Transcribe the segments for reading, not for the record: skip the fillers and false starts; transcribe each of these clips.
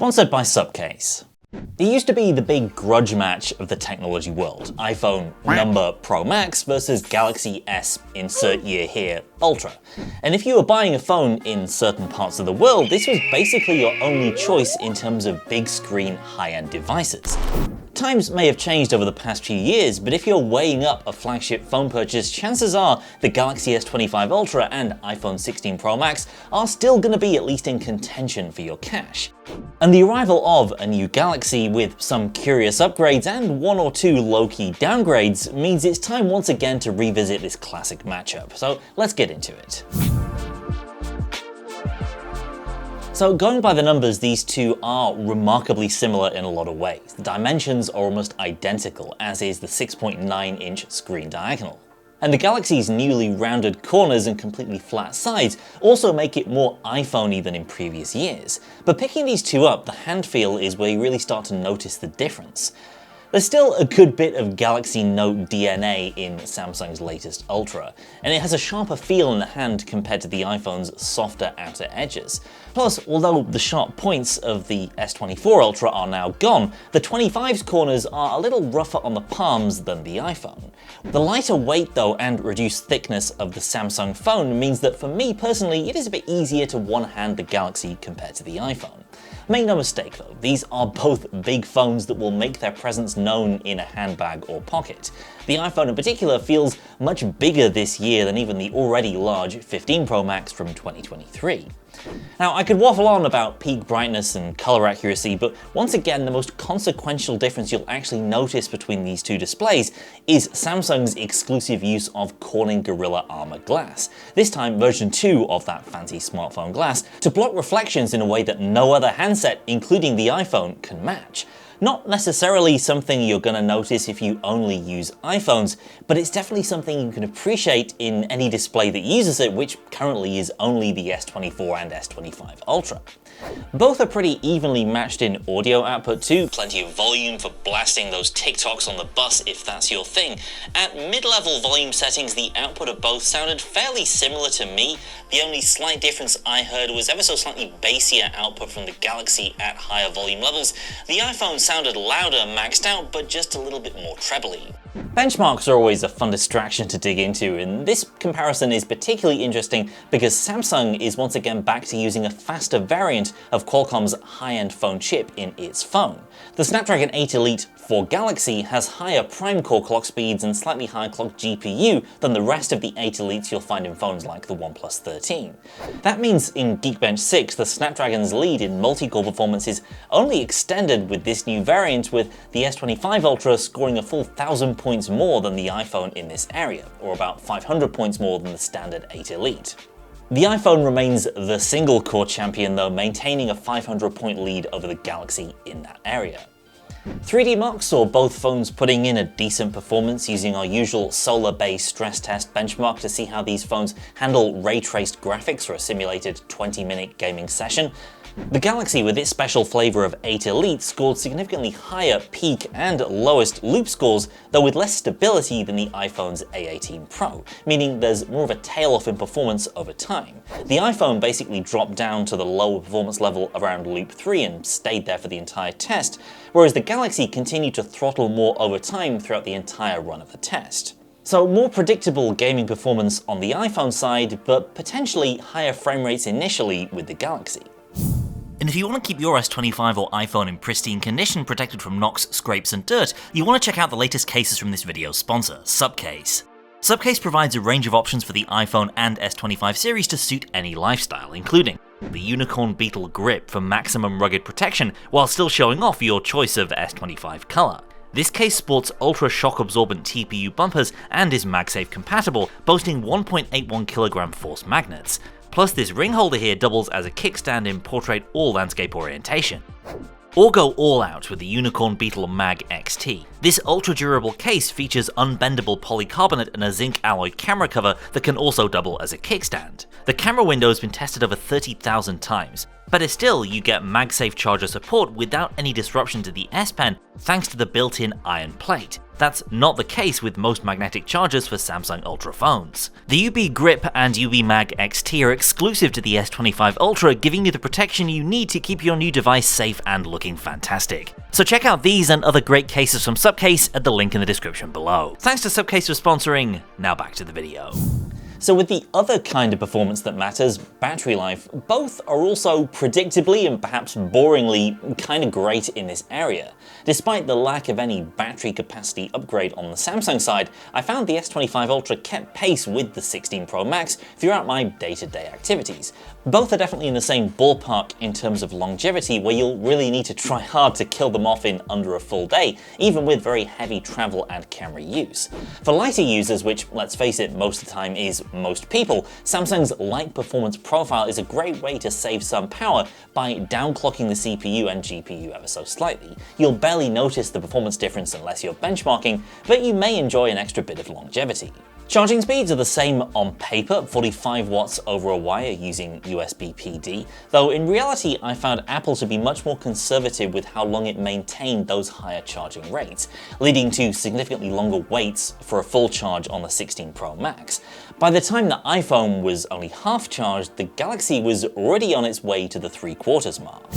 Sponsored by Subcase. It used to be the big grudge match of the technology world. iPhone number Pro Max versus Galaxy S insert year here Ultra. And if you were buying a phone in certain parts of the world, this was basically your only choice in terms of big screen high-end devices. Times may have changed over the past few years, but if you're weighing up a flagship phone purchase, chances are the Galaxy S25 Ultra and iPhone 16 Pro Max are still going to be at least in contention for your cash. And the arrival of a new Galaxy with some curious upgrades and one or two low-key downgrades means it's time once again to revisit this classic matchup, so let's get into it. So going by the numbers, these two are remarkably similar in a lot of ways. The dimensions are almost identical, as is the 6.9-inch screen diagonal. And the Galaxy's newly rounded corners and completely flat sides also make it more iPhone-y than in previous years. But picking these two up, the hand feel is where you really start to notice the difference. There's still a good bit of Galaxy Note DNA in Samsung's latest Ultra, and it has a sharper feel in the hand compared to the iPhone's softer outer edges. Plus, although the sharp points of the S24 Ultra are now gone, the 25's corners are a little rougher on the palms than the iPhone. The lighter weight though and reduced thickness of the Samsung phone means that for me personally, it is a bit easier to one-hand the Galaxy compared to the iPhone. Make no mistake though, these are both big phones that will make their presence known in a handbag or pocket. The iPhone in particular feels much bigger this year than even the already large 15 Pro Max from 2023. Now, I could waffle on about peak brightness and color accuracy, but once again, the most consequential difference you'll actually notice between these two displays is Samsung's exclusive use of Corning Gorilla Armor glass, this time version 2 of that fancy smartphone glass, to block reflections in a way that no other handset, including the iPhone, can match. Not necessarily something you're going to notice if you only use iPhones, but it's definitely something you can appreciate in any display that uses it, which currently is only the S24 and S25 Ultra. Both are pretty evenly matched in audio output too, plenty of volume for blasting those TikToks on the bus if that's your thing. At mid-level volume settings, the output of both sounded fairly similar to me. The only slight difference I heard was ever so slightly bassier output from the Galaxy at higher volume levels. The iPhone sounded louder maxed out, but just a little bit more trebly. Benchmarks are always a fun distraction to dig into, and this comparison is particularly interesting because Samsung is once again back to using a faster variant of Qualcomm's high-end phone chip in its phone. The Snapdragon 8 Elite for Galaxy has higher prime core clock speeds and slightly higher clock GPU than the rest of the 8 Elites you'll find in phones like the OnePlus 13. That means in Geekbench 6, the Snapdragon's lead in multi-core performance is only extended with this new variant, with the S25 Ultra scoring a full 1,000 points more than the iPhone in this area, or about 500 points more than the standard 8 Elite. The iPhone remains the single-core champion though, maintaining a 500-point lead over the Galaxy in that area. 3D Mark saw both phones putting in a decent performance using our usual Solar Bay stress test benchmark to see how these phones handle ray-traced graphics for a simulated 20-minute gaming session. The Galaxy, with its special flavor of 8 Elite, scored significantly higher peak and lowest loop scores, though with less stability than the iPhone's A18 Pro, meaning there's more of a tail-off in performance over time. The iPhone basically dropped down to the lower performance level around loop 3 and stayed there for the entire test, whereas the Galaxy continued to throttle more over time throughout the entire run of the test. So more predictable gaming performance on the iPhone side, but potentially higher frame rates initially with the Galaxy. And if you want to keep your S25 or iPhone in pristine condition, protected from knocks, scrapes and dirt, you want to check out the latest cases from this video's sponsor, Subcase. Subcase provides a range of options for the iPhone and S25 series to suit any lifestyle, including the Unicorn Beetle Grip for maximum rugged protection while still showing off your choice of S25 color. This case sports ultra shock absorbent TPU bumpers and is MagSafe compatible, boasting 1.81 kg force magnets. Plus, this ring holder here doubles as a kickstand in portrait or landscape orientation. Or go all out with the Unicorn Beetle Mag XT. This ultra-durable case features unbendable polycarbonate and a zinc alloy camera cover that can also double as a kickstand. The camera window has been tested over 30,000 times, but still you get MagSafe charger support without any disruption to the S Pen thanks to the built-in iron plate. That's not the case with most magnetic chargers for Samsung Ultra phones. The UV Grip and UV Mag XT are exclusive to the S25 Ultra, giving you the protection you need to keep your new device safe and looking fantastic. So check out these and other great cases from Subcase at the link in the description below. Thanks to Subcase for sponsoring, now back to the video. So with the other kind of performance that matters, battery life, both are also predictably and perhaps boringly kind of great in this area. Despite the lack of any battery capacity upgrade on the Samsung side, I found the S25 Ultra kept pace with the 16 Pro Max throughout my day-to-day activities. Both are definitely in the same ballpark in terms of longevity, where you'll really need to try hard to kill them off in under a full day, even with very heavy travel and camera use. For lighter users, which let's face it, most of the time is most people, Samsung's light performance profile is a great way to save some power by downclocking the CPU and GPU ever so slightly. You'll barely notice the performance difference unless you're benchmarking, but you may enjoy an extra bit of longevity. Charging speeds are the same on paper, 45 watts over a wire using USB PD, though in reality I found Apple to be much more conservative with how long it maintained those higher charging rates, leading to significantly longer waits for a full charge on the 16 Pro Max. By the time the iPhone was only half charged, the Galaxy was already on its way to the 3/4 mark.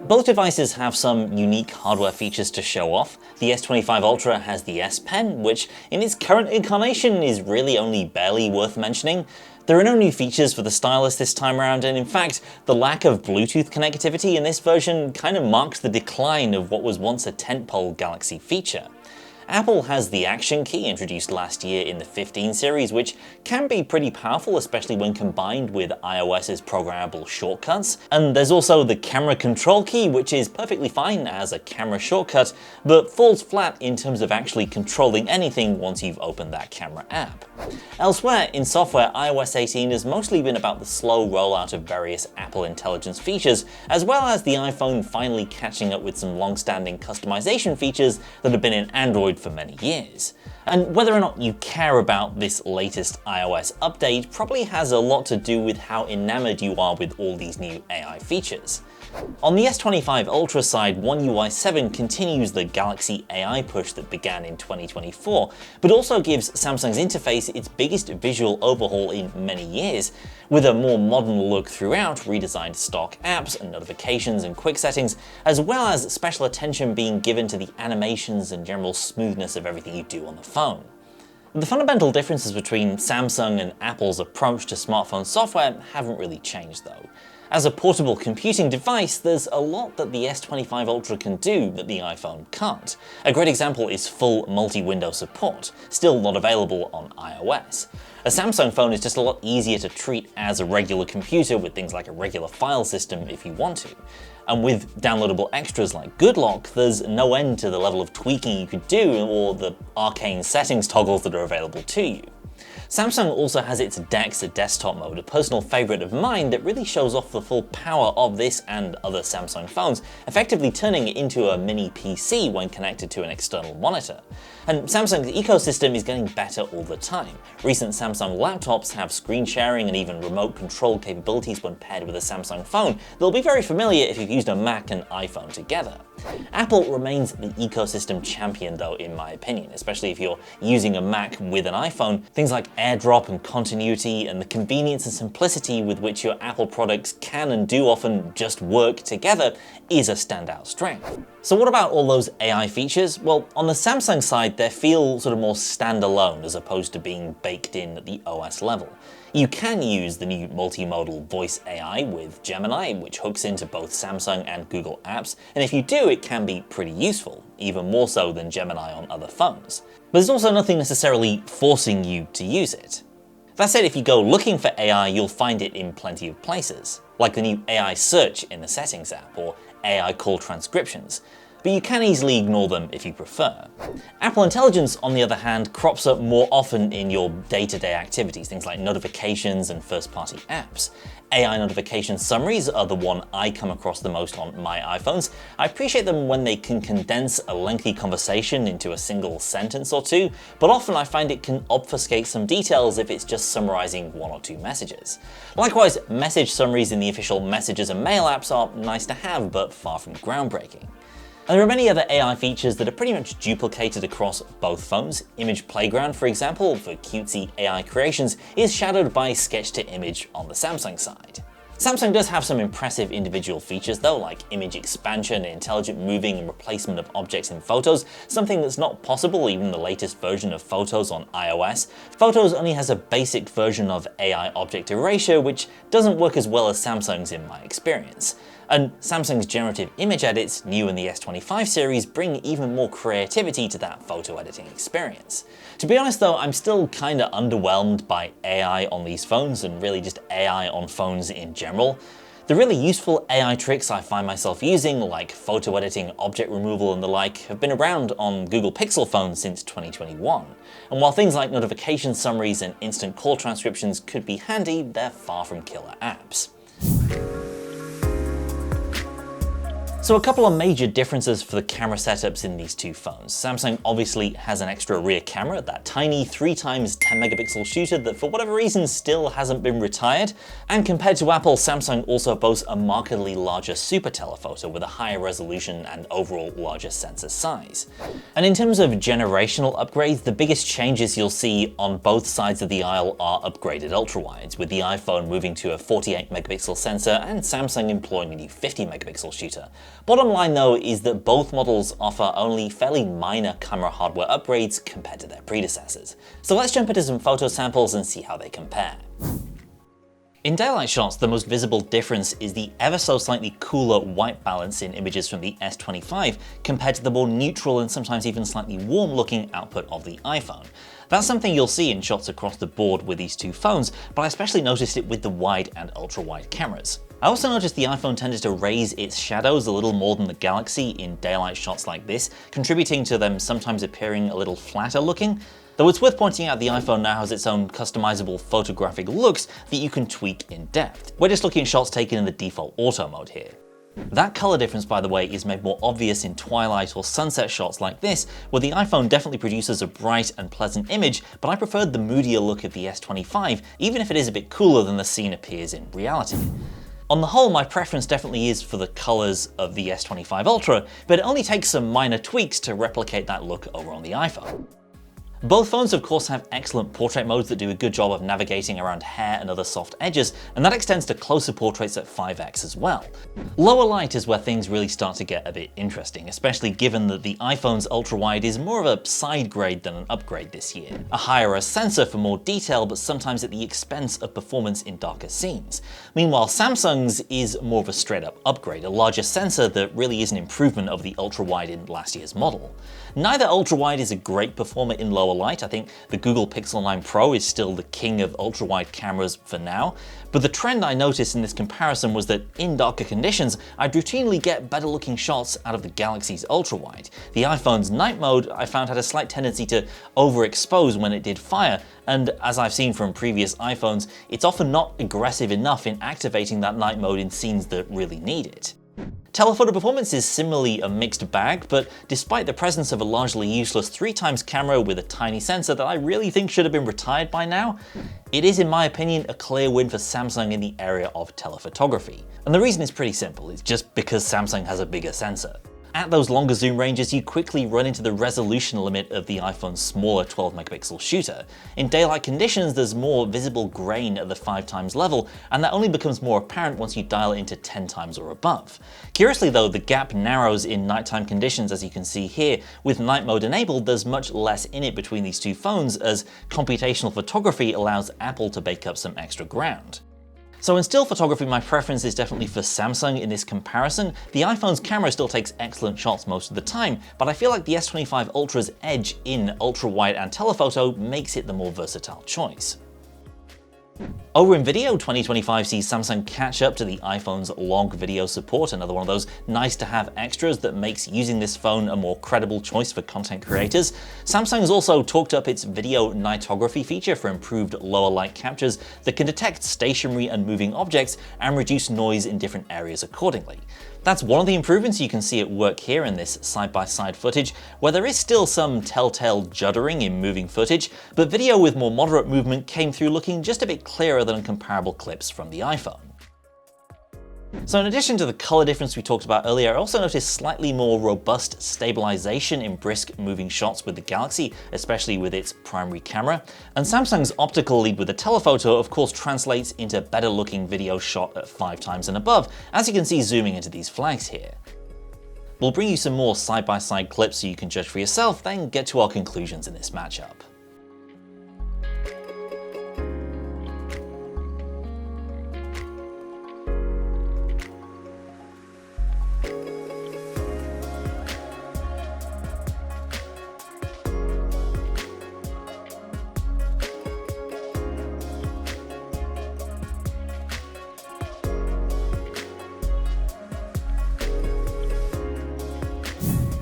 Both devices have some unique hardware features to show off. The S25 Ultra has the S Pen, which in its current incarnation is really only barely worth mentioning. There are no new features for the stylus this time around, and in fact, the lack of Bluetooth connectivity in this version kind of marks the decline of what was once a tentpole Galaxy feature. Apple has the Action Key, introduced last year in the 15 series, which can be pretty powerful, especially when combined with iOS's programmable shortcuts. And there's also the Camera Control Key, which is perfectly fine as a camera shortcut, but falls flat in terms of actually controlling anything once you've opened that camera app. Elsewhere in software, iOS 18 has mostly been about the slow rollout of various Apple Intelligence features, as well as the iPhone finally catching up with some long-standing customization features that have been in Android for many years. And whether or not you care about this latest iOS update probably has a lot to do with how enamored you are with all these new AI features. On the S25 Ultra side, One UI 7 continues the Galaxy AI push that began in 2024, but also gives Samsung's interface its biggest visual overhaul in many years, with a more modern look throughout, redesigned stock apps and notifications and quick settings, as well as special attention being given to the animations and general smoothness of everything you do on the phone. The fundamental differences between Samsung and Apple's approach to smartphone software haven't really changed though. As a portable computing device, there's a lot that the S25 Ultra can do that the iPhone can't. A great example is full multi-window support, still not available on iOS. A Samsung phone is just a lot easier to treat as a regular computer with things like a regular file system if you want to. And with downloadable extras like Good Lock, there's no end to the level of tweaking you could do or the arcane settings toggles that are available to you. Samsung also has its DeX desktop mode, a personal favorite of mine that really shows off the full power of this and other Samsung phones, effectively turning it into a mini PC when connected to an external monitor. And Samsung's ecosystem is getting better all the time. Recent Samsung laptops have screen sharing and even remote control capabilities when paired with a Samsung phone. They'll be very familiar if you've used a Mac and iPhone together. Apple remains the ecosystem champion though, in my opinion, especially if you're using a Mac with an iPhone. Things like AirDrop and continuity and the convenience and simplicity with which your Apple products can and do often just work together is a standout strength. So what about all those AI features? Well, on the Samsung side, they feel sort of more standalone as opposed to being baked in at the OS level. You can use the new multimodal voice AI with Gemini, which hooks into both Samsung and Google apps, and if you do, it can be pretty useful, even more so than Gemini on other phones. But there's also nothing necessarily forcing you to use it. That said, if you go looking for AI, you'll find it in plenty of places, like the new AI search in the Settings app or AI call transcriptions, but you can easily ignore them if you prefer. Apple Intelligence, on the other hand, crops up more often in your day-to-day activities, things like notifications and first-party apps. AI notification summaries are the one I come across the most on my iPhones. I appreciate them when they can condense a lengthy conversation into a single sentence or two, but often I find it can obfuscate some details if it's just summarizing one or two messages. Likewise, message summaries in the official Messages and Mail apps are nice to have, but far from groundbreaking. And there are many other AI features that are pretty much duplicated across both phones. Image Playground, for example, for cutesy AI creations, is shadowed by sketch-to-image on the Samsung side. Samsung does have some impressive individual features though, like image expansion, intelligent moving and replacement of objects in Photos, something that's not possible even in the latest version of Photos on iOS. Photos only has a basic version of AI object erasure, which doesn't work as well as Samsung's in my experience. And Samsung's generative image edits, new in the S25 series, bring even more creativity to that photo editing experience. To be honest though, I'm still kinda underwhelmed by AI on these phones, and really just AI on phones in general. The really useful AI tricks I find myself using, like photo editing, object removal and the like, have been around on Google Pixel phones since 2021. And while things like notification summaries and instant call transcriptions could be handy, they're far from killer apps. So a couple of major differences for the camera setups in these two phones. Samsung obviously has an extra rear camera, that tiny 3x 10 megapixel shooter that for whatever reason still hasn't been retired. And compared to Apple, Samsung also boasts a markedly larger super telephoto with a higher resolution and overall larger sensor size. And in terms of generational upgrades, the biggest changes you'll see on both sides of the aisle are upgraded ultrawides, with the iPhone moving to a 48 megapixel sensor and Samsung employing a new 50 megapixel shooter. Bottom line though is that both models offer only fairly minor camera hardware upgrades compared to their predecessors. So let's jump into some photo samples and see how they compare. In daylight shots, the most visible difference is the ever so slightly cooler white balance in images from the S25 compared to the more neutral and sometimes even slightly warm looking output of the iPhone. That's something you'll see in shots across the board with these two phones, but I especially noticed it with the wide and ultra wide cameras. I also noticed the iPhone tended to raise its shadows a little more than the Galaxy in daylight shots like this, contributing to them sometimes appearing a little flatter looking. Though it's worth pointing out the iPhone now has its own customizable photographic looks that you can tweak in depth. We're just looking at shots taken in the default auto mode here. That color difference, by the way, is made more obvious in twilight or sunset shots like this, where the iPhone definitely produces a bright and pleasant image, but I preferred the moodier look of the S25, even if it is a bit cooler than the scene appears in reality. On the whole, my preference definitely is for the colors of the S25 Ultra, but it only takes some minor tweaks to replicate that look over on the iPhone. Both phones of course have excellent portrait modes that do a good job of navigating around hair and other soft edges, and that extends to closer portraits at 5x as well. Lower light is where things really start to get a bit interesting, especially given that the iPhone's ultra-wide is more of a side grade than an upgrade this year. A higher res sensor for more detail, but sometimes at the expense of performance in darker scenes. Meanwhile, Samsung's is more of a straight up upgrade, a larger sensor that really is an improvement of the ultra-wide in last year's model. Neither ultra-wide is a great performer in lower light. I think the Google Pixel 9 Pro is still the king of ultra-wide cameras for now, but the trend I noticed in this comparison was that in darker conditions, I'd routinely get better looking shots out of the Galaxy's ultra-wide. The iPhone's night mode I found had a slight tendency to overexpose when it did fire, and as I've seen from previous iPhones, it's often not aggressive enough in activating that night mode in scenes that really need it. Telephoto performance is similarly a mixed bag, but despite the presence of a largely useless 3x camera with a tiny sensor that I really think should have been retired by now, it is in my opinion a clear win for Samsung in the area of telephotography. And the reason is pretty simple, it's just because Samsung has a bigger sensor. At those longer zoom ranges, you quickly run into the resolution limit of the iPhone's smaller 12 megapixel shooter. In daylight conditions, there's more visible grain at the 5x level, and that only becomes more apparent once you dial it into 10x or above. Curiously though, the gap narrows in nighttime conditions, as you can see here. With night mode enabled, there's much less in it between these two phones, as computational photography allows Apple to make up some extra ground. So in still photography, my preference is definitely for Samsung in this comparison. The iPhone's camera still takes excellent shots most of the time, but I feel like the S25 Ultra's edge in ultra-wide and telephoto makes it the more versatile choice. Over in video, 2025 sees Samsung catch up to the iPhone's long video support, another one of those nice to have extras that makes using this phone a more credible choice for content creators. Samsung's also talked up its video nightography feature for improved lower light captures that can detect stationary and moving objects and reduce noise in different areas accordingly. That's one of the improvements you can see at work here in this side-by-side footage, where there is still some telltale juddering in moving footage, but video with more moderate movement came through looking just a bit clearer than comparable clips from the iPhone. So in addition to the color difference we talked about earlier, I also noticed slightly more robust stabilization in brisk moving shots with the Galaxy, especially with its primary camera. And Samsung's optical lead with the telephoto of course translates into better looking video shot at 5 times and above, as you can see zooming into these flags here. We'll bring you some more side-by-side clips so you can judge for yourself, then get to our conclusions in this matchup.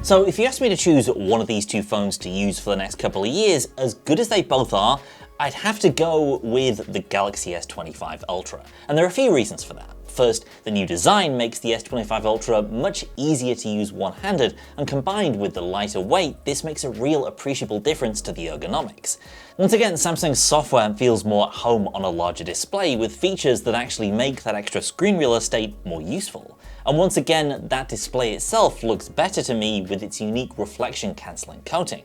So if you asked me to choose one of these two phones to use for the next couple of years, as good as they both are, I'd have to go with the Galaxy S25 Ultra. And there are a few reasons for that. First, the new design makes the S25 Ultra much easier to use one-handed, and combined with the lighter weight, this makes a real appreciable difference to the ergonomics. Once again, Samsung's software feels more at home on a larger display, with features that actually make that extra screen real estate more useful. And once again, that display itself looks better to me with its unique reflection-cancelling coating.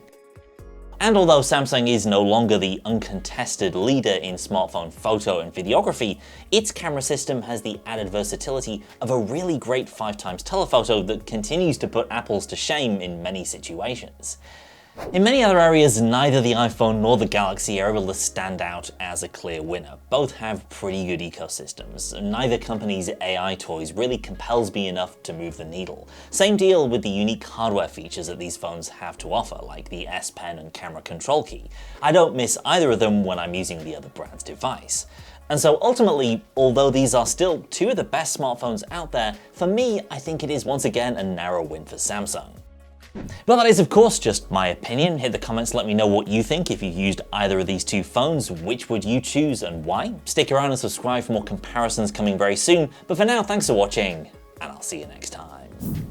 And although Samsung is no longer the uncontested leader in smartphone photo and videography, its camera system has the added versatility of a really great 5x telephoto that continues to put Apple's to shame in many situations. In many other areas, neither the iPhone nor the Galaxy are able to stand out as a clear winner. Both have pretty good ecosystems, and neither company's AI toys really compels me enough to move the needle. Same deal with the unique hardware features that these phones have to offer, like the S Pen and camera control key. I don't miss either of them when I'm using the other brand's device. And so ultimately, although these are still two of the best smartphones out there, for me, I think it is once again a narrow win for Samsung. But that is of course just my opinion. Hit the comments, let me know what you think. If you've used either of these two phones, which would you choose and why? Stick around and subscribe for more comparisons coming very soon. But for now, thanks for watching, and I'll see you next time.